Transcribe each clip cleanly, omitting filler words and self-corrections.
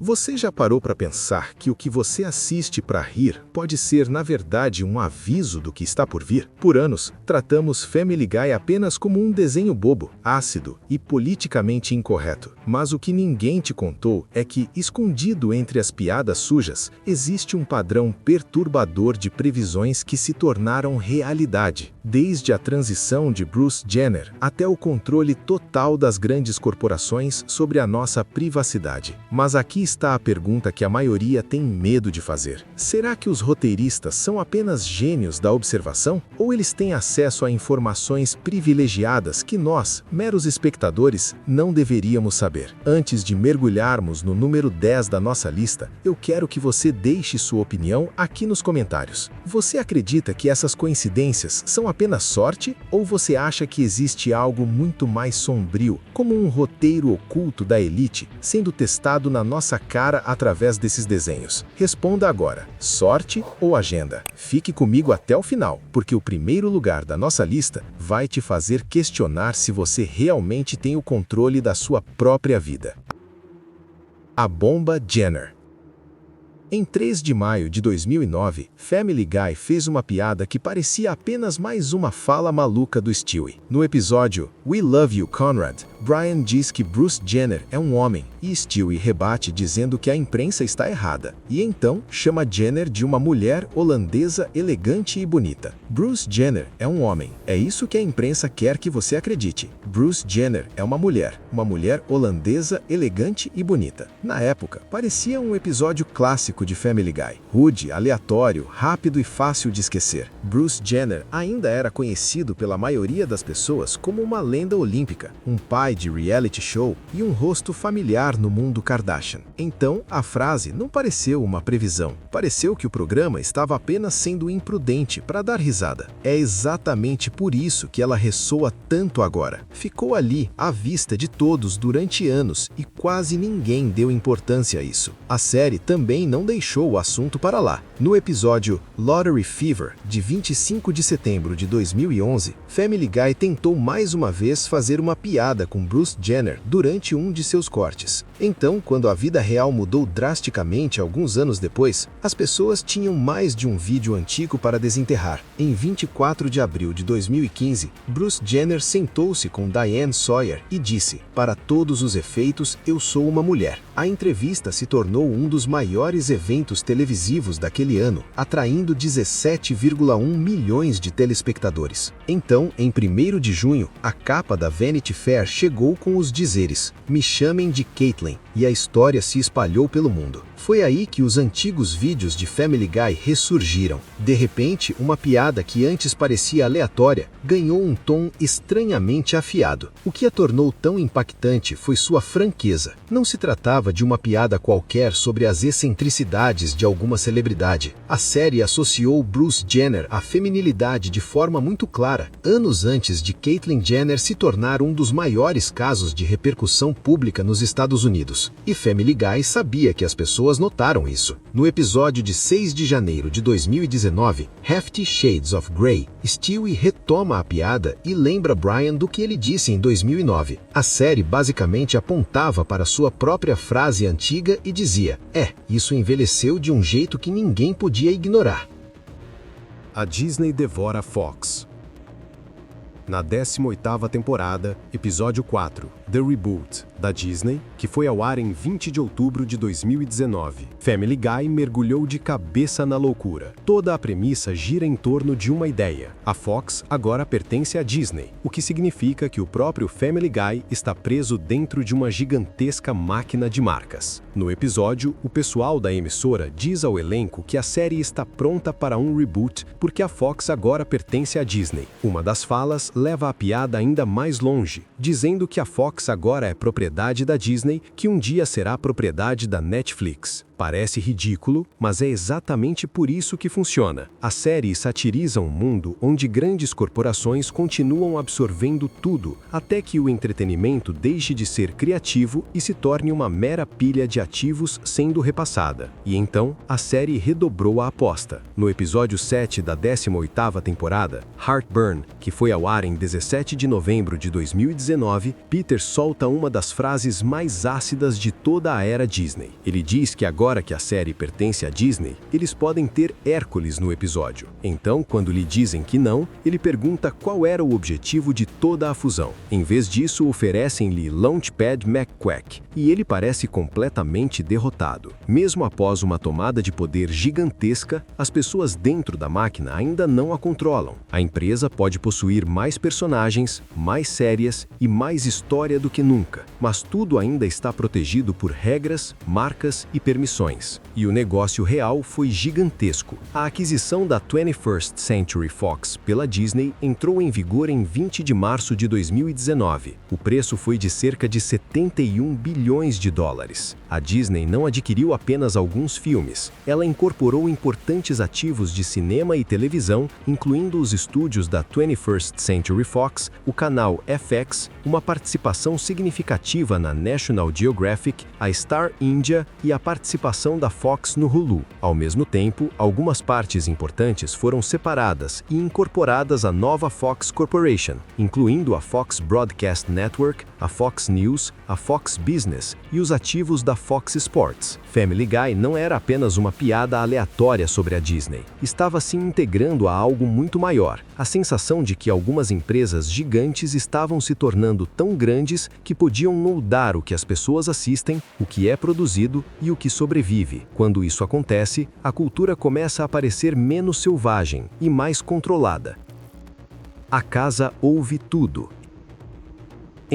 Você já parou para pensar que o que você assiste para rir pode ser, na verdade, um aviso do que está por vir? Por anos, tratamos Family Guy apenas como um desenho bobo, ácido e politicamente incorreto. Mas o que ninguém te contou é que, escondido entre as piadas sujas, existe um padrão perturbador de previsões que se tornaram realidade. Desde a transição de Bruce Jenner até o controle total das grandes corporações sobre a nossa privacidade. Mas aqui está a pergunta que a maioria tem medo de fazer. Será que os roteiristas são apenas gênios da observação? Ou eles têm acesso a informações privilegiadas que nós, meros espectadores, não deveríamos saber? Antes de mergulharmos no número 10 da nossa lista, eu quero que você deixe sua opinião aqui nos comentários. Você acredita que essas coincidências são apenas sorte? Ou você acha que existe algo muito mais sombrio, como um roteiro oculto da elite, sendo testado na nossa cara através desses desenhos? Responda agora, sorte ou agenda? Fique comigo até o final, porque o primeiro lugar da nossa lista vai te fazer questionar se você realmente tem o controle da sua própria vida. A bomba Jenner. Em 3 de maio de 2009, Family Guy fez uma piada que parecia apenas mais uma fala maluca do Stewie. No episódio We Love You, Conrad, Brian diz que Bruce Jenner é um homem e Stewie rebate dizendo que a imprensa está errada. E então chama Jenner de uma mulher holandesa elegante e bonita. Bruce Jenner é um homem. É isso que a imprensa quer que você acredite. Bruce Jenner é uma mulher holandesa elegante e bonita. Na época, parecia um episódio clássico de Family Guy. Rude, aleatório, rápido e fácil de esquecer. Bruce Jenner ainda era conhecido pela maioria das pessoas como uma lenda olímpica, um pai de reality show e um rosto familiar no mundo Kardashian. Então, a frase não pareceu uma previsão. Pareceu que o programa estava apenas sendo imprudente para dar risada. É exatamente por isso que ela ressoa tanto agora. Ficou ali, à vista de todos durante anos e quase ninguém deu importância a isso. A série também não deixou o assunto para lá. No episódio Lottery Fever, de 25 de setembro de 2011, Family Guy tentou mais uma vez fazer uma piada com Bruce Jenner durante um de seus cortes. Então, quando a vida real mudou drasticamente alguns anos depois, as pessoas tinham mais de um vídeo antigo para desenterrar. Em 24 de abril de 2015, Bruce Jenner sentou-se com Diane Sawyer e disse: "Para todos os efeitos, eu sou uma mulher." A entrevista se tornou um dos maiores eventos televisivos daquele ano, atraindo 17,1 milhões de telespectadores. Então, em 1º de junho, a capa da Vanity Fair chegou com os dizeres: "Me chamem de Caitlyn", e a história se espalhou pelo mundo. Foi aí que os antigos vídeos de Family Guy ressurgiram. De repente, uma piada que antes parecia aleatória ganhou um tom estranhamente afiado. O que a tornou tão impactante foi sua franqueza. Não se tratava de uma piada qualquer sobre as excentricidades de alguma celebridade. A série associou Bruce Jenner à feminilidade de forma muito clara, anos antes de Caitlyn Jenner se tornar um dos maiores casos de repercussão pública nos Estados Unidos. E Family Guy sabia que as pessoas notaram isso. No episódio de 6 de janeiro de 2019, 50 Shades of Grey, Stewie retoma a piada e lembra Brian do que ele disse em 2009. A série basicamente apontava para sua própria frase antiga e dizia: isso envelheceu de um jeito que ninguém podia ignorar. A Disney devora a Fox. Na 18ª temporada, episódio 4, The Reboot, da Disney, que foi ao ar em 20 de outubro de 2019. Family Guy mergulhou de cabeça na loucura. Toda a premissa gira em torno de uma ideia. A Fox agora pertence à Disney, o que significa que o próprio Family Guy está preso dentro de uma gigantesca máquina de marcas. No episódio, o pessoal da emissora diz ao elenco que a série está pronta para um reboot porque a Fox agora pertence à Disney. Uma das falas leva a piada ainda mais longe, dizendo que a Fox agora é propriedade da Disney, que um dia será propriedade da Netflix. Parece ridículo, mas é exatamente por isso que funciona. A série satiriza um mundo onde grandes corporações continuam absorvendo tudo, até que o entretenimento deixe de ser criativo e se torne uma mera pilha de ativos sendo repassada. E então, a série redobrou a aposta. No episódio 7 da 18ª temporada, Heartburn, que foi ao ar em 17 de novembro de 2019, Peter solta uma das frases mais ácidas de toda a era Disney. Ele diz que agora que a série pertence à Disney, eles podem ter Hércules no episódio. Então, quando lhe dizem que não, ele pergunta qual era o objetivo de toda a fusão. Em vez disso, oferecem-lhe Launchpad McQuack, e ele parece completamente derrotado. Mesmo após uma tomada de poder gigantesca, as pessoas dentro da máquina ainda não a controlam. A empresa pode possuir mais personagens, mais séries e mais história do que nunca, mas tudo ainda está protegido por regras, marcas e permissões. E o negócio real foi gigantesco. A aquisição da 21st Century Fox pela Disney entrou em vigor em 20 de março de 2019. O preço foi de cerca de 71 bilhões de dólares. A Disney não adquiriu apenas alguns filmes. Ela incorporou importantes ativos de cinema e televisão, incluindo os estúdios da 21st Century Fox, o canal FX, uma participação significativa na National Geographic, a Star India e a participação da Fox no Hulu. Ao mesmo tempo, algumas partes importantes foram separadas e incorporadas à nova Fox Corporation, incluindo a Fox Broadcast Network, a Fox News, a Fox Business e os ativos da Fox Sports. Family Guy não era apenas uma piada aleatória sobre a Disney. Estava se integrando a algo muito maior, a sensação de que algumas empresas gigantes estavam se tornando tão grandes que podiam moldar o que as pessoas assistem, o que é produzido e o que sobrevive. Quando isso acontece, a cultura começa a parecer menos selvagem e mais controlada. A casa ouve tudo.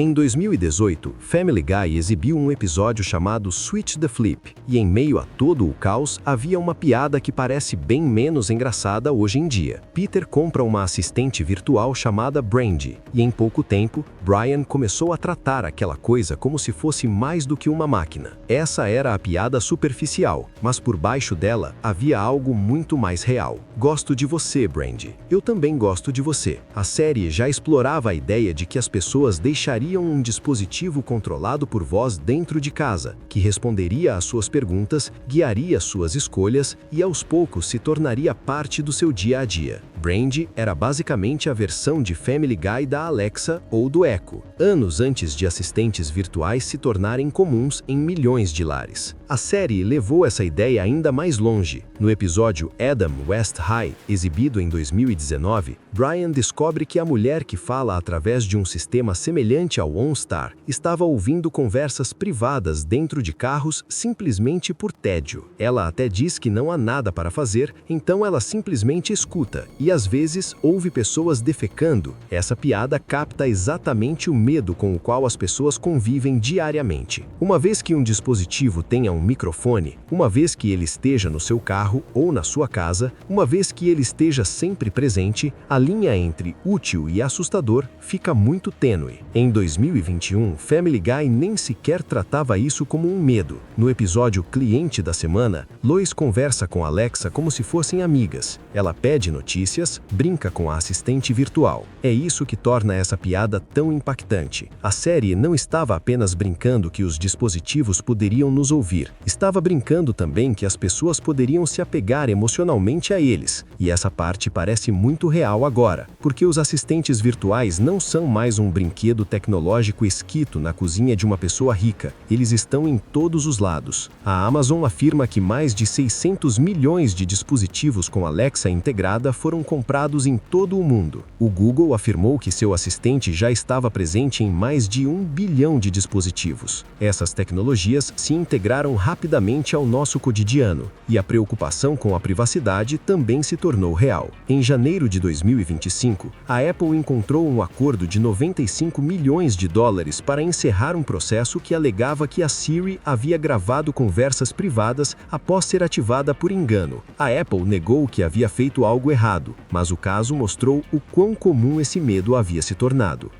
Em 2018, Family Guy exibiu um episódio chamado Switch the Flip, e em meio a todo o caos, havia uma piada que parece bem menos engraçada hoje em dia. Peter compra uma assistente virtual chamada Brandy, e em pouco tempo, Brian começou a tratar aquela coisa como se fosse mais do que uma máquina. Essa era a piada superficial, mas por baixo dela havia algo muito mais real. Gosto de você, Brandy. Eu também gosto de você. A série já explorava a ideia de que as pessoas deixariam um dispositivo controlado por voz dentro de casa, que responderia às suas perguntas, guiaria suas escolhas e aos poucos se tornaria parte do seu dia a dia. Brandy era basicamente a versão de Family Guy da Alexa ou do Echo, anos antes de assistentes virtuais se tornarem comuns em milhões de lares. A série levou essa ideia ainda mais longe. No episódio Adam West High, exibido em 2019, Brian descobre que a mulher que fala através de um sistema semelhante ao OnStar estava ouvindo conversas privadas dentro de carros simplesmente por tédio. Ela até diz que não há nada para fazer, então ela simplesmente escuta e às vezes ouve pessoas defecando. Essa piada capta exatamente o medo com o qual as pessoas convivem diariamente. Uma vez que um dispositivo tenha um microfone, uma vez que ele esteja no seu carro ou na sua casa, uma vez que ele esteja sempre presente, a linha entre útil e assustador fica muito tênue. Em 2021, Family Guy nem sequer tratava isso como um medo. No episódio Cliente da Semana, Lois conversa com Alexa como se fossem amigas. Ela pede notícias, brinca com a assistente virtual. É isso que torna essa piada tão impactante. A série não estava apenas brincando que os dispositivos poderiam nos ouvir. Estava brincando também que as pessoas poderiam se apegar emocionalmente a eles. E essa parte parece muito real agora, porque os assistentes virtuais não são mais um brinquedo tecnológico esquito na cozinha de uma pessoa rica. Eles estão em todos os lados. A Amazon afirma que mais de 600 milhões de dispositivos com Alexa integrada foram comprados em todo o mundo. O Google afirmou que seu assistente já estava presente em mais de 1 bilhão de dispositivos. Essas tecnologias se integraram rapidamente ao nosso cotidiano, e a preocupação com a privacidade também se tornou real. Em janeiro de 2025, a Apple encontrou um acordo de 95 milhões de dólares para encerrar um processo que alegava que a Siri havia gravado conversas privadas após ser ativada por engano. A Apple negou que havia feito algo errado, mas o caso mostrou o quão comum esse medo havia se tornado.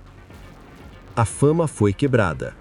A fama foi quebrada.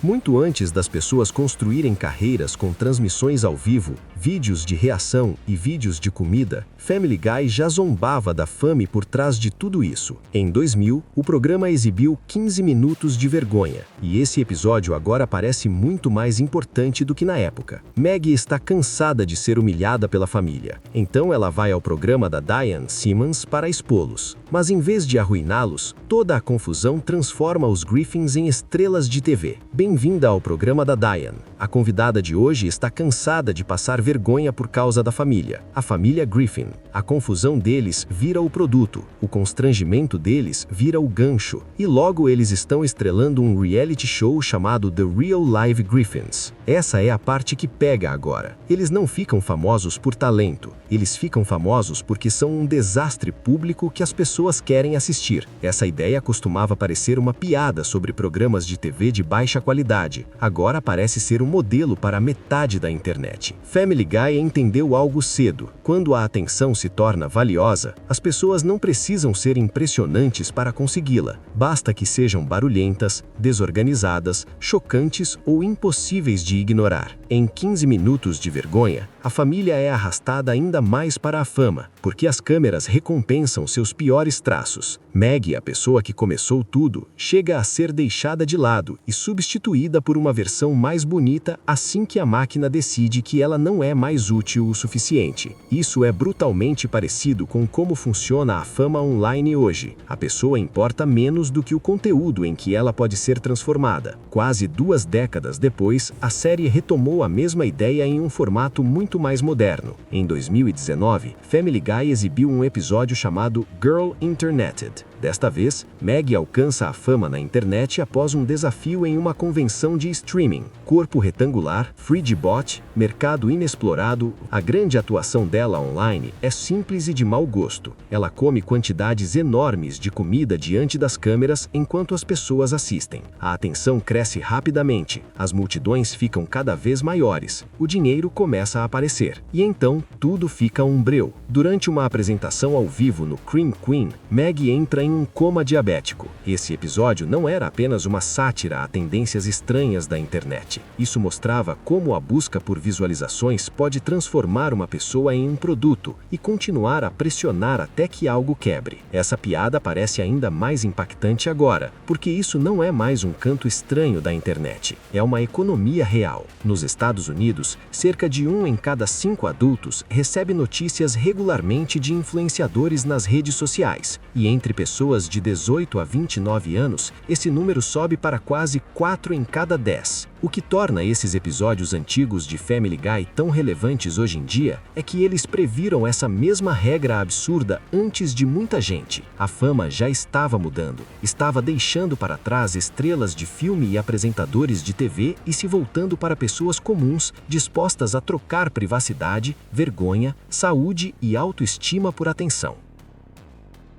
Muito antes das pessoas construírem carreiras com transmissões ao vivo, vídeos de reação e vídeos de comida, Family Guy já zombava da fama por trás de tudo isso. Em 2000, o programa exibiu 15 minutos de vergonha, e esse episódio agora parece muito mais importante do que na época. Maggie está cansada de ser humilhada pela família, então ela vai ao programa da Diane Simmons para expô-los. Mas em vez de arruiná-los, toda a confusão transforma os Griffins em estrelas de TV. Bem-vinda ao programa da Diane. A convidada de hoje está cansada de passar vergonha por causa da família. A família Griffin. A confusão deles vira o produto, o constrangimento deles vira o gancho, e logo eles estão estrelando um reality show chamado The Real Live Griffins. Essa é a parte que pega agora. Eles não ficam famosos por talento, eles ficam famosos porque são um desastre público que as pessoas querem assistir. Essa ideia costumava parecer uma piada sobre programas de TV de baixa qualidade. Agora parece ser um modelo para metade da internet. Family Guy entendeu algo cedo. Quando a atenção se torna valiosa, as pessoas não precisam ser impressionantes para consegui-la. Basta que sejam barulhentas, desorganizadas, chocantes ou impossíveis de ignorar. Em 15 minutos de vergonha, a família é arrastada ainda mais para a fama, porque as câmeras recompensam seus piores traços. Maggie, a pessoa que começou tudo, chega a ser deixada de lado e substituída por uma versão mais bonita assim que a máquina decide que ela não é mais útil o suficiente. Isso é brutalmente parecido com como funciona a fama online hoje. A pessoa importa menos do que o conteúdo em que ela pode ser transformada. Quase 2 décadas depois, a série retomou a mesma ideia em um formato muito mais moderno. Em 2019, Family Guy exibiu um episódio chamado Girl Interneted. Desta vez, Maggie alcança a fama na internet após um desafio em uma convenção de streaming. Corpo retangular, Freedbot, mercado inexplorado, a grande atuação dela online é simples e de mau gosto. Ela come quantidades enormes de comida diante das câmeras enquanto as pessoas assistem. A atenção cresce rapidamente, as multidões ficam cada vez maiores, o dinheiro começa a aparecer. E então, tudo fica um breu. Durante uma apresentação ao vivo no Cream Queen, Maggie entra em um coma diabético. Esse episódio não era apenas uma sátira a tendências estranhas da internet. Isso mostrava como a busca por visualizações pode transformar uma pessoa em um produto e continuar a pressionar até que algo quebre. Essa piada parece ainda mais impactante agora, porque isso não é mais um canto estranho da internet. É uma economia real. Nos Estados Unidos, cerca de 1 em cada 5 adultos recebe notícias regularmente de influenciadores nas redes sociais, e entre pessoas de 18 a 29 anos, esse número sobe para quase 4 em cada 10. O que torna esses episódios antigos de Family Guy tão relevantes hoje em dia é que eles previram essa mesma regra absurda antes de muita gente. A fama já estava mudando, estava deixando para trás estrelas de filme e apresentadores de TV e se voltando para pessoas comuns dispostas a trocar privacidade, vergonha, saúde e autoestima por atenção.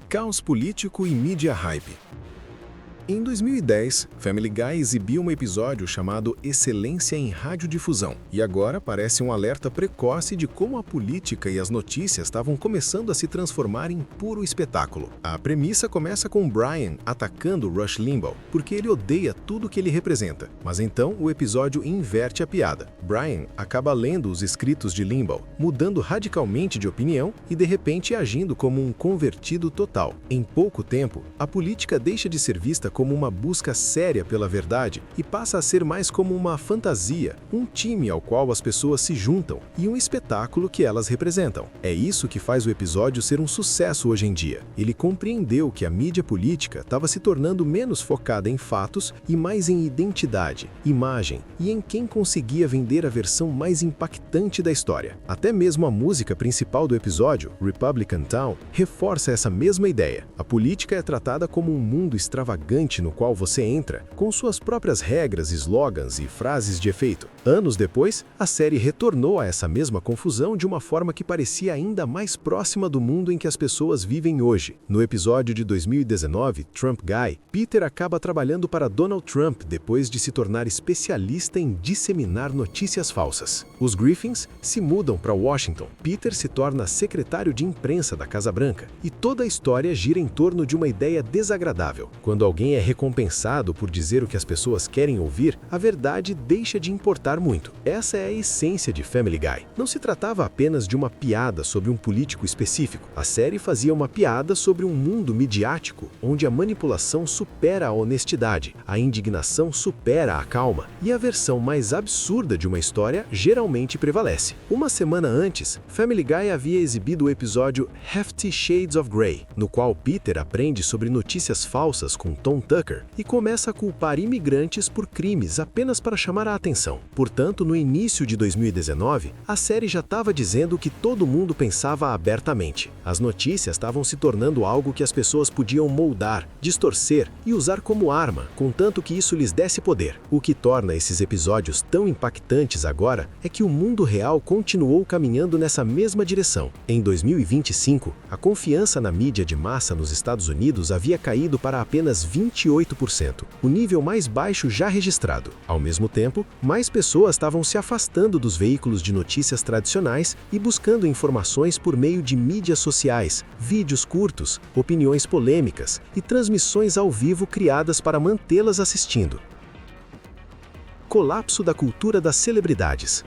Caos político e mídia hype. Em 2010, Family Guy exibiu um episódio chamado Excelência em Radiodifusão, e agora parece um alerta precoce de como a política e as notícias estavam começando a se transformar em puro espetáculo. A premissa começa com Brian atacando Rush Limbaugh, porque ele odeia tudo que ele representa, mas então o episódio inverte a piada. Brian acaba lendo os escritos de Limbaugh, mudando radicalmente de opinião e de repente agindo como um convertido total. Em pouco tempo, a política deixa de ser vista como uma busca séria pela verdade e passa a ser mais como uma fantasia, um time ao qual as pessoas se juntam e um espetáculo que elas representam. É isso que faz o episódio ser um sucesso hoje em dia. Ele compreendeu que a mídia política estava se tornando menos focada em fatos e mais em identidade, imagem e em quem conseguia vender a versão mais impactante da história. Até mesmo a música principal do episódio, Republican Town, reforça essa mesma ideia. A política é tratada como um mundo extravagante no qual você entra, com suas próprias regras, slogans e frases de efeito. Anos depois, a série retornou a essa mesma confusão de uma forma que parecia ainda mais próxima do mundo em que as pessoas vivem hoje. No episódio de 2019, Trump Guy, Peter acaba trabalhando para Donald Trump depois de se tornar especialista em disseminar notícias falsas. Os Griffins se mudam para Washington. Peter se torna secretário de imprensa da Casa Branca, e toda a história gira em torno de uma ideia desagradável. Quando alguém é recompensado por dizer o que as pessoas querem ouvir, a verdade deixa de importar muito. Essa é a essência de Family Guy. Não se tratava apenas de uma piada sobre um político específico. A série fazia uma piada sobre um mundo midiático, onde a manipulação supera a honestidade, a indignação supera a calma, e a versão mais absurda de uma história geralmente prevalece. Uma semana antes, Family Guy havia exibido o episódio Hefty Shades of Grey, no qual Peter aprende sobre notícias falsas com Tom Tucker e começa a culpar imigrantes por crimes apenas para chamar a atenção. Portanto, no início de 2019, a série já estava dizendo o que todo mundo pensava abertamente. As notícias estavam se tornando algo que as pessoas podiam moldar, distorcer e usar como arma, contanto que isso lhes desse poder. O que torna esses episódios tão impactantes agora é que o mundo real continuou caminhando nessa mesma direção. Em 2025, a confiança na mídia de massa nos Estados Unidos havia caído para apenas 28%, o nível mais baixo já registrado. Ao mesmo tempo, mais pessoas estavam se afastando dos veículos de notícias tradicionais e buscando informações por meio de mídias sociais, vídeos curtos, opiniões polêmicas e transmissões ao vivo criadas para mantê-las assistindo. Colapso da cultura das celebridades.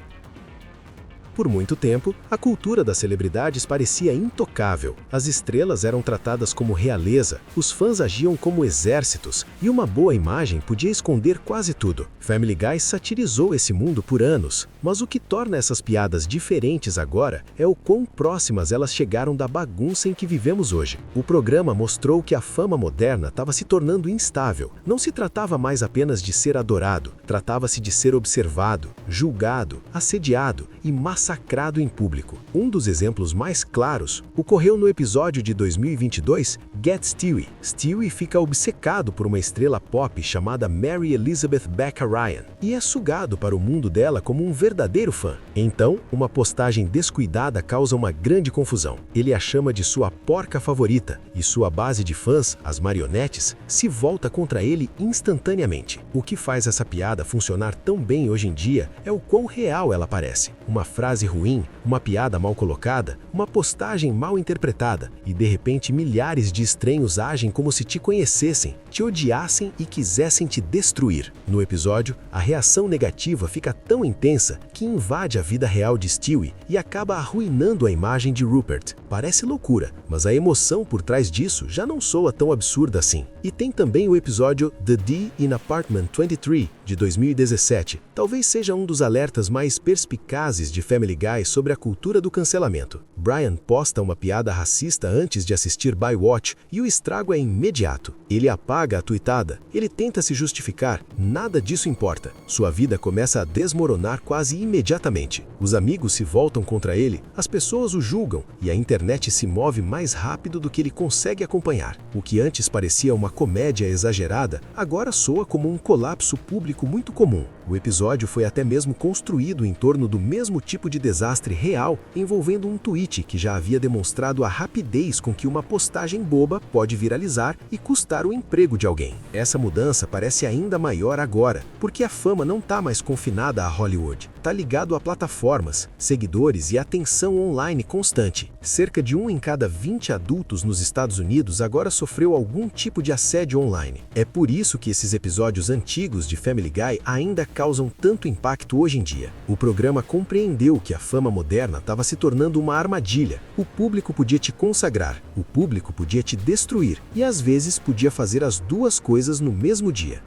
Por muito tempo, a cultura das celebridades parecia intocável. As estrelas eram tratadas como realeza, os fãs agiam como exércitos, e uma boa imagem podia esconder quase tudo. Family Guy satirizou esse mundo por anos, mas o que torna essas piadas diferentes agora é o quão próximas elas chegaram da bagunça em que vivemos hoje. O programa mostrou que a fama moderna estava se tornando instável. Não se tratava mais apenas de ser adorado, tratava-se de ser observado, julgado, assediado e massacrado em público. Um dos exemplos mais claros ocorreu no episódio de 2022 Get Stewie. Stewie fica obcecado por uma estrela pop chamada Mary Elizabeth Becca Ryan e é sugado para o mundo dela como um verdadeiro fã. Então, uma postagem descuidada causa uma grande confusão. Ele a chama de sua porca favorita e sua base de fãs, as marionetes, se volta contra ele instantaneamente. O que faz essa piada funcionar tão bem hoje em dia é o quão real ela parece. Uma frase ruim, uma piada mal colocada, uma postagem mal interpretada e de repente milhares de estranhos agem como se te conhecessem, te odiassem e quisessem te destruir. No episódio, a reação negativa fica tão intensa que invade a vida real de Stewie e acaba arruinando a imagem de Rupert. Parece loucura, mas a emoção por trás disso já não soa tão absurda assim. E tem também o episódio The D in Apartment 23, de 2017. Talvez seja um dos alertas mais perspicazes de Family Guy sobre a cultura do cancelamento. Brian posta uma piada racista antes de assistir Baywatch e o estrago é imediato. Ele apaga a tuitada, ele tenta se justificar, nada disso importa. Sua vida começa a desmoronar quase imediatamente. Os amigos se voltam contra ele, as pessoas o julgam e a internet se move mais rápido do que ele consegue acompanhar. O que antes parecia uma comédia exagerada, agora soa como um colapso público muito comum. O episódio foi até mesmo construído em torno do mesmo tipo de desastre real, envolvendo um tweet que já havia demonstrado a rapidez com que uma postagem boba pode viralizar e custar o emprego de alguém. Essa mudança parece ainda maior agora, porque a fama não está mais confinada a Hollywood. Está ligado a plataformas, seguidores e atenção online constante. Cerca de 1 em cada 20 adultos nos Estados Unidos agora sofreu algum tipo de assédio online. É por isso que esses episódios antigos de Family Guy ainda causam tanto impacto hoje em dia. O programa compreendeu que a fama moderna estava se tornando uma armadilha. O público podia te consagrar, o público podia te destruir e às vezes podia fazer as duas coisas no mesmo dia.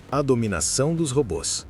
A dominação dos robôs.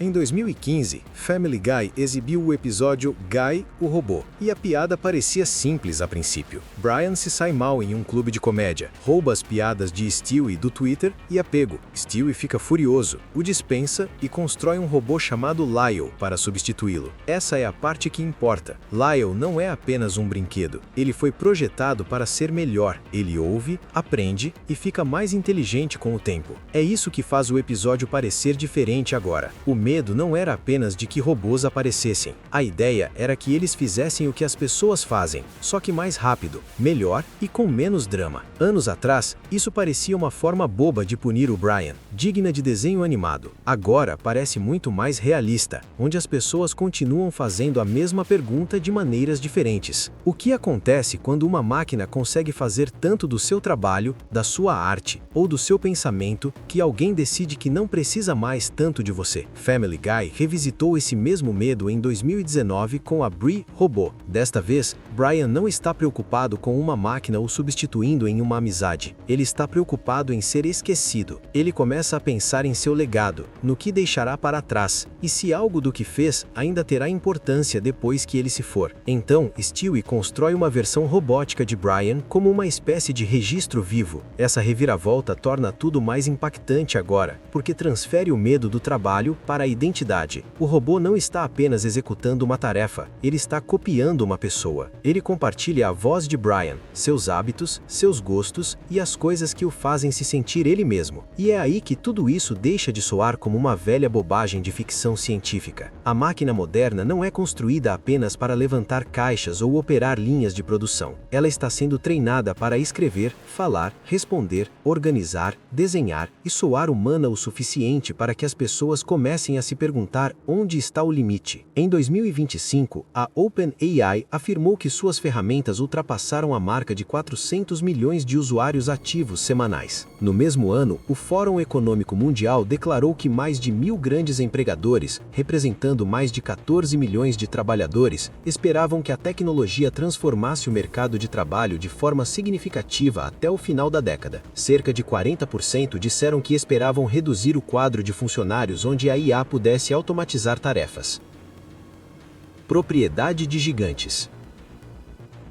Em 2015, Family Guy exibiu o episódio Guy, o Robô, e a piada parecia simples a princípio. Brian se sai mal em um clube de comédia, rouba as piadas de Stewie do Twitter e é pego. Stewie fica furioso, o dispensa e constrói um robô chamado Lyle para substituí-lo. Essa é a parte que importa. Lyle não é apenas um brinquedo, ele foi projetado para ser melhor. Ele ouve, aprende e fica mais inteligente com o tempo. É isso que faz o episódio parecer diferente agora. O medo não era apenas de que robôs aparecessem. A ideia era que eles fizessem o que as pessoas fazem, só que mais rápido, melhor e com menos drama. Anos atrás, isso parecia uma forma boba de punir o Brian, digna de desenho animado. Agora parece muito mais realista, onde as pessoas continuam fazendo a mesma pergunta de maneiras diferentes. O que acontece quando uma máquina consegue fazer tanto do seu trabalho, da sua arte ou do seu pensamento que alguém decide que não precisa mais tanto de você? Family Guy revisitou esse mesmo medo em 2019 com a Brie Robô. Desta vez, Brian não está preocupado com uma máquina o substituindo em uma amizade. Ele está preocupado em ser esquecido. Ele começa a pensar em seu legado, no que deixará para trás, e se algo do que fez ainda terá importância depois que ele se for. Então, Stewie constrói uma versão robótica de Brian como uma espécie de registro vivo. Essa reviravolta torna tudo mais impactante agora, porque transfere o medo do trabalho para a identidade. O robô não está apenas executando uma tarefa, ele está copiando uma pessoa. Ele compartilha a voz de Brian, seus hábitos, seus gostos e as coisas que o fazem se sentir ele mesmo. E é aí que tudo isso deixa de soar como uma velha bobagem de ficção científica. A máquina moderna não é construída apenas para levantar caixas ou operar linhas de produção. Ela está sendo treinada para escrever, falar, responder, organizar, desenhar e soar humana o suficiente para que as pessoas comecem a se perguntar onde está o limite. Em 2025, a OpenAI afirmou que suas ferramentas ultrapassaram a marca de 400 milhões de usuários ativos semanais. No mesmo ano, o Fórum Econômico Mundial declarou que mais de 1.000 grandes empregadores, representando mais de 14 milhões de trabalhadores, esperavam que a tecnologia transformasse o mercado de trabalho de forma significativa até o final da década. Cerca de 40% disseram que esperavam reduzir o quadro de funcionários onde a IA pudesse automatizar tarefas. Propriedade de gigantes.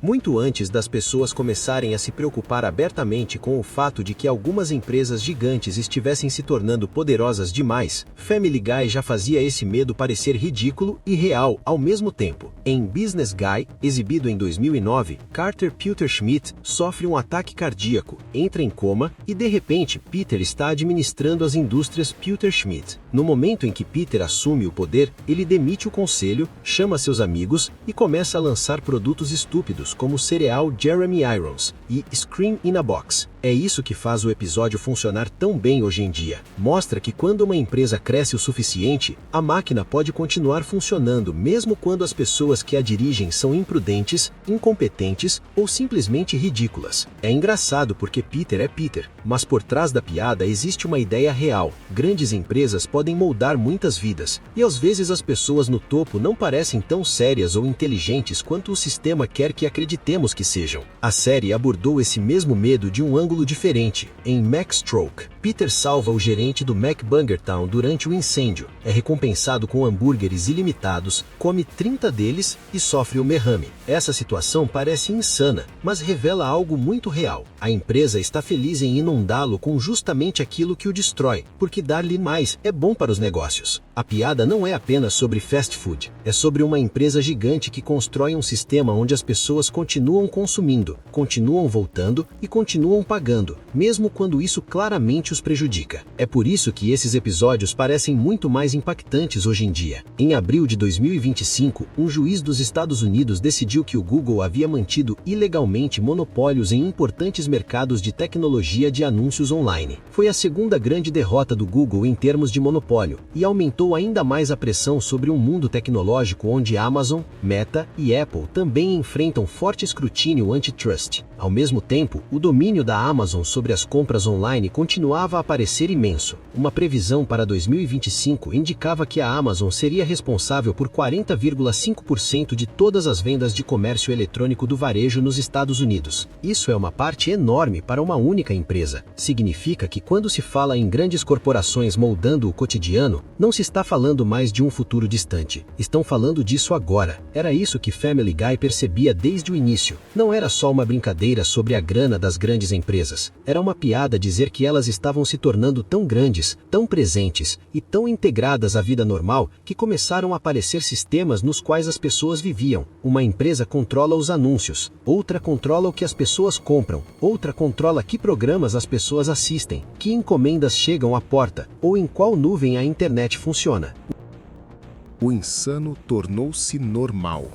Muito antes das pessoas começarem a se preocupar abertamente com o fato de que algumas empresas gigantes estivessem se tornando poderosas demais, Family Guy já fazia esse medo parecer ridículo e real ao mesmo tempo. Em Business Guy, exibido em 2009, Carter Peter Schmidt sofre um ataque cardíaco, entra em coma e de repente Peter está administrando as indústrias Peter Schmidt. No momento em que Peter assume o poder, ele demite o conselho, chama seus amigos e começa a lançar produtos estúpidos como o cereal Jeremy Irons e Scream in a Box. É isso que faz o episódio funcionar tão bem hoje em dia. Mostra que quando uma empresa cresce o suficiente, a máquina pode continuar funcionando mesmo quando as pessoas que a dirigem são imprudentes, incompetentes ou simplesmente ridículas. É engraçado porque Peter é Peter, mas por trás da piada existe uma ideia real. Grandes empresas podem moldar muitas vidas, e às vezes as pessoas no topo não parecem tão sérias ou inteligentes quanto o sistema quer que acreditemos que sejam. A série abordou esse mesmo medo de um ângulo diferente. Em Macstroke, Peter salva o gerente do McBungertown durante o incêndio, é recompensado com hambúrgueres ilimitados, come 30 deles e sofre um derrame. Essa situação parece insana, mas revela algo muito real. A empresa está feliz em inundá-lo com justamente aquilo que o destrói, porque dar-lhe mais é bom para os negócios. A piada não é apenas sobre fast food, é sobre uma empresa gigante que constrói um sistema onde as pessoas continuam consumindo, continuam voltando e continuam pagando, mesmo quando isso claramente os prejudica. É por isso que esses episódios parecem muito mais impactantes hoje em dia. Em abril de 2025, um juiz dos Estados Unidos decidiu que o Google havia mantido ilegalmente monopólios em importantes mercados de tecnologia de anúncios online. Foi a segunda grande derrota do Google em termos de monopólio, e aumentou ainda mais a pressão sobre um mundo tecnológico onde Amazon, Meta e Apple também enfrentam forte escrutínio antitrust. Ao mesmo tempo, o domínio da Amazon sobre as compras online continuava a parecer imenso. Uma previsão para 2025 indicava que a Amazon seria responsável por 40,5% de todas as vendas de comércio eletrônico do varejo nos Estados Unidos. Isso é uma parte enorme para uma única empresa. Significa que quando se fala em grandes corporações moldando o cotidiano, não se está falando mais de um futuro distante. Estão falando disso agora. Era isso que Family Guy percebia desde o início. Não era só uma brincadeira sobre a grana das grandes empresas. Era uma piada dizer que elas estavam se tornando tão grandes, tão presentes e tão integradas à vida normal que começaram a aparecer sistemas nos quais as pessoas viviam. Uma empresa controla os anúncios, outra controla o que as pessoas compram, outra controla que programas as pessoas assistem, que encomendas chegam à porta, ou em qual nuvem a internet funciona. O insano tornou-se normal.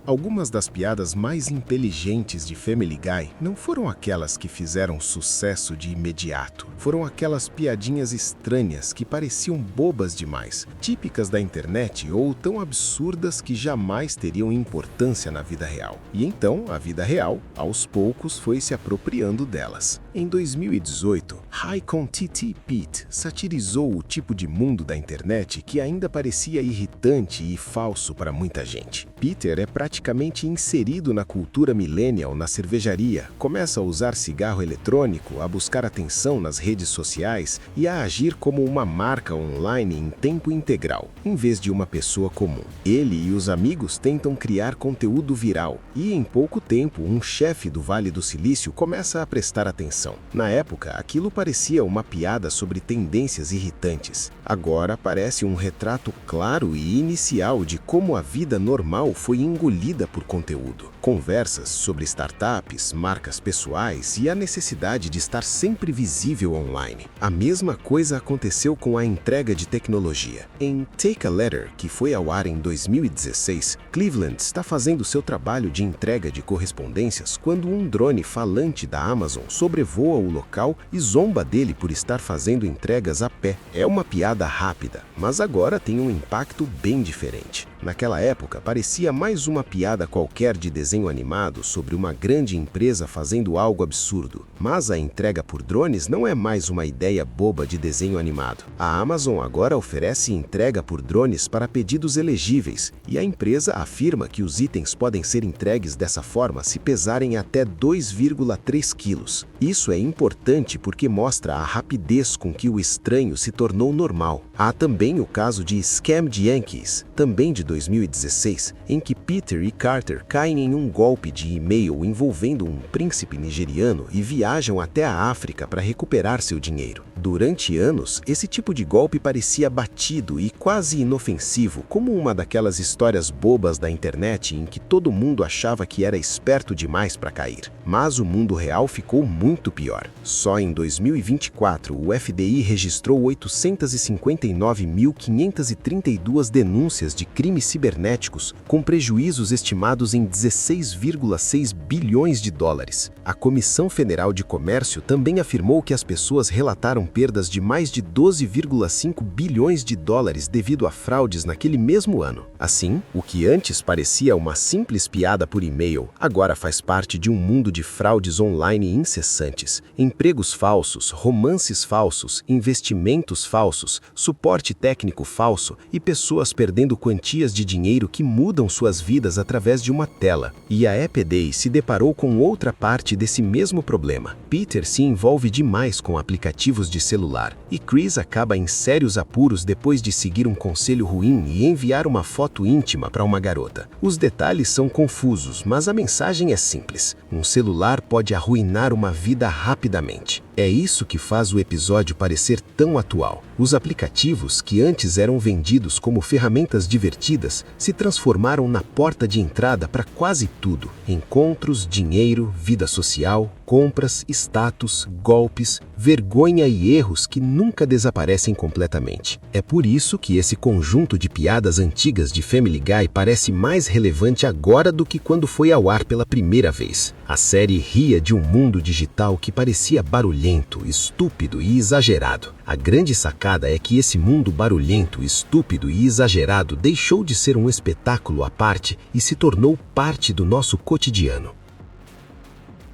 Algumas das piadas mais inteligentes de Family Guy não foram aquelas que fizeram sucesso de imediato. Foram aquelas piadinhas estranhas que pareciam bobas demais, típicas da internet ou tão absurdas que jamais teriam importância na vida real. E então, a vida real, aos poucos, foi se apropriando delas. Em 2018, High Con TT Pete satirizou o tipo de mundo da internet que ainda parecia irritante e falso para muita gente. Peter é praticamente inserido na cultura millennial na cervejaria, começa a usar cigarro eletrônico, a buscar atenção nas redes sociais e a agir como uma marca online em tempo integral, em vez de uma pessoa comum. Ele e os amigos tentam criar conteúdo viral e, em pouco tempo, um chefe do Vale do Silício começa a prestar atenção. Na época, aquilo parecia uma piada sobre tendências irritantes. Agora parece um retrato claro e inicial de como a vida normal foi engolida por conteúdo. Conversas sobre startups, marcas pessoais e a necessidade de estar sempre visível online. A mesma coisa aconteceu com a entrega de tecnologia. Em Take a Letter, que foi ao ar em 2016, Cleveland está fazendo seu trabalho de entrega de correspondências quando um drone falante da Amazon sobrevoa o local e zomba dele por estar fazendo entregas a pé. É uma piada rápida, mas agora tem um impacto bem diferente. Naquela época, parecia mais uma piada qualquer de desenho animado sobre uma grande empresa fazendo algo absurdo. Mas a entrega por drones não é mais uma ideia boba de desenho animado. A Amazon agora oferece entrega por drones para pedidos elegíveis, e a empresa afirma que os itens podem ser entregues dessa forma se pesarem até 2,3 quilos. Isso é importante porque mostra a rapidez com que o estranho se tornou normal. Há também o caso de Scam Yankees, também de 2016, em que Peter e Carter caem em um golpe de e-mail envolvendo um príncipe nigeriano e viajam até a África para recuperar seu dinheiro. Durante anos, esse tipo de golpe parecia batido e quase inofensivo, como uma daquelas histórias bobas da internet em que todo mundo achava que era esperto demais para cair. Mas o mundo real ficou muito pior. Só em 2024, o FBI registrou 859.532 denúncias de crimes cibernéticos, com prejuízos estimados em 16,6 bilhões de dólares. A Comissão Federal de Comércio também afirmou que as pessoas relataram perdas de mais de 12,5 bilhões de dólares devido a fraudes naquele mesmo ano. Assim, o que antes parecia uma simples piada por e-mail, agora faz parte de um mundo de fraudes online incessantes, empregos falsos, romances falsos, investimentos falsos, suporte técnico falso e pessoas perdendo quantias de dinheiro que mudam suas vidas através de uma tela. E a EPD se deparou com outra parte desse mesmo problema. Peter se envolve demais com aplicativos de celular e Chris acaba em sérios apuros depois de seguir um conselho ruim e enviar uma foto íntima para uma garota. Os detalhes são confusos, mas a mensagem é simples. Um celular pode arruinar uma vida rapidamente. É isso que faz o episódio parecer tão atual. Os aplicativos, que antes eram vendidos como ferramentas divertidas, se transformaram na porta de entrada para quase tudo. Encontros, dinheiro, vida social, compras, status, golpes, vergonha e erros que nunca desaparecem completamente. É por isso que esse conjunto de piadas antigas de Family Guy parece mais relevante agora do que quando foi ao ar pela primeira vez. A série ria de um mundo digital que parecia barulhento, estúpido e exagerado. A grande sacada é que esse mundo barulhento, estúpido e exagerado deixou de ser um espetáculo à parte e se tornou parte do nosso cotidiano.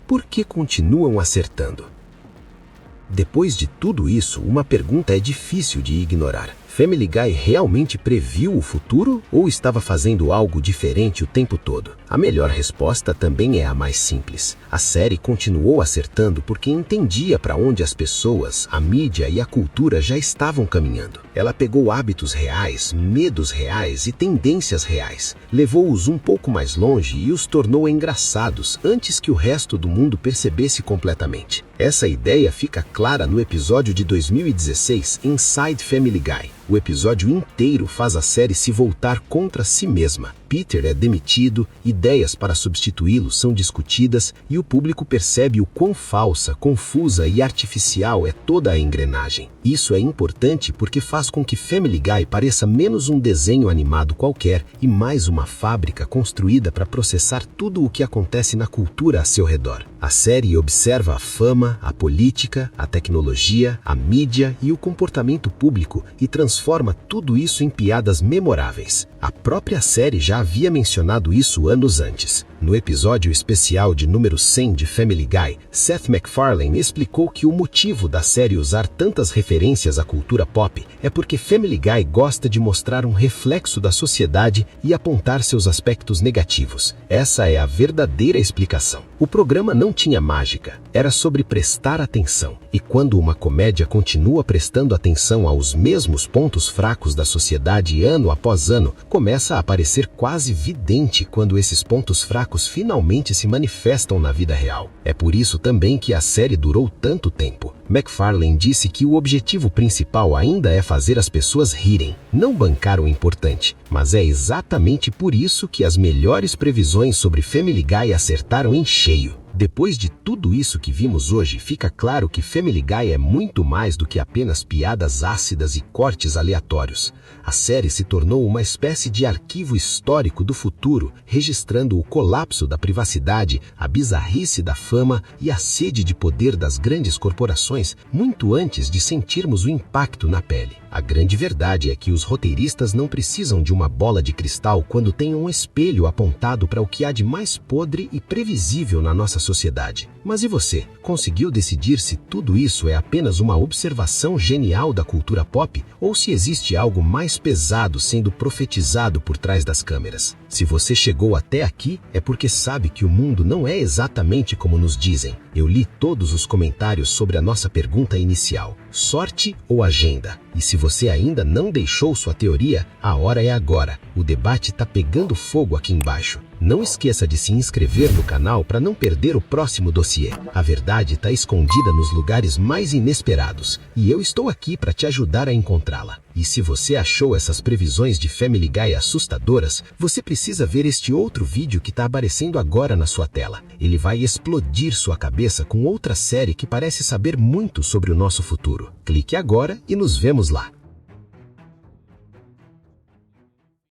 Por que continuam acertando? Depois de tudo isso, uma pergunta é difícil de ignorar. Family Guy realmente previu o futuro ou estava fazendo algo diferente o tempo todo? A melhor resposta também é a mais simples. A série continuou acertando porque entendia para onde as pessoas, a mídia e a cultura já estavam caminhando. Ela pegou hábitos reais, medos reais e tendências reais, levou-os um pouco mais longe e os tornou engraçados antes que o resto do mundo percebesse completamente. Essa ideia fica clara no episódio de 2016, Inside Family Guy. O episódio inteiro faz a série se voltar contra si mesma. Peter é demitido, ideias para substituí-lo são discutidas e o público percebe o quão falsa, confusa e artificial é toda a engrenagem. Isso é importante porque faz faz com que Family Guy pareça menos um desenho animado qualquer e mais uma fábrica construída para processar tudo o que acontece na cultura a seu redor. A série observa a fama, a política, a tecnologia, a mídia e o comportamento público e transforma tudo isso em piadas memoráveis. A própria série já havia mencionado isso anos antes. No episódio especial de número 100 de Family Guy, Seth MacFarlane explicou que o motivo da série usar tantas referências à cultura pop é porque Family Guy gosta de mostrar um reflexo da sociedade e apontar seus aspectos negativos. Essa é a verdadeira explicação. O programa não tinha mágica, era sobre prestar atenção. E quando uma comédia continua prestando atenção aos mesmos pontos fracos da sociedade ano após ano, começa a parecer quase vidente quando esses pontos fracos finalmente se manifestam na vida real. É por isso também que a série durou tanto tempo. MacFarlane disse que o objetivo principal ainda é fazer as pessoas rirem, não bancar o importante. Mas é exatamente por isso que as melhores previsões sobre Family Guy acertaram em cheio. Depois de tudo isso que vimos hoje, fica claro que Family Guy é muito mais do que apenas piadas ácidas e cortes aleatórios. A série se tornou uma espécie de arquivo histórico do futuro, registrando o colapso da privacidade, a bizarrice da fama e a sede de poder das grandes corporações, muito antes de sentirmos o impacto na pele. A grande verdade é que os roteiristas não precisam de uma bola de cristal quando têm um espelho apontado para o que há de mais podre e previsível na nossa sociedade. Mas e você? Conseguiu decidir se tudo isso é apenas uma observação genial da cultura pop ou se existe algo mais pesado sendo profetizado por trás das câmeras? Se você chegou até aqui, é porque sabe que o mundo não é exatamente como nos dizem. Eu li todos os comentários sobre a nossa pergunta inicial: sorte ou agenda? E se você ainda não deixou sua teoria, a hora é agora. O debate está pegando fogo aqui embaixo. Não esqueça de se inscrever no canal para não perder o próximo dossiê. A verdade está escondida nos lugares mais inesperados, e eu estou aqui para te ajudar a encontrá-la. E se você achou essas previsões de Family Guy assustadoras, você precisa ver este outro vídeo que está aparecendo agora na sua tela. Ele vai explodir sua cabeça com outra série que parece saber muito sobre o nosso futuro. Clique agora e nos vemos lá.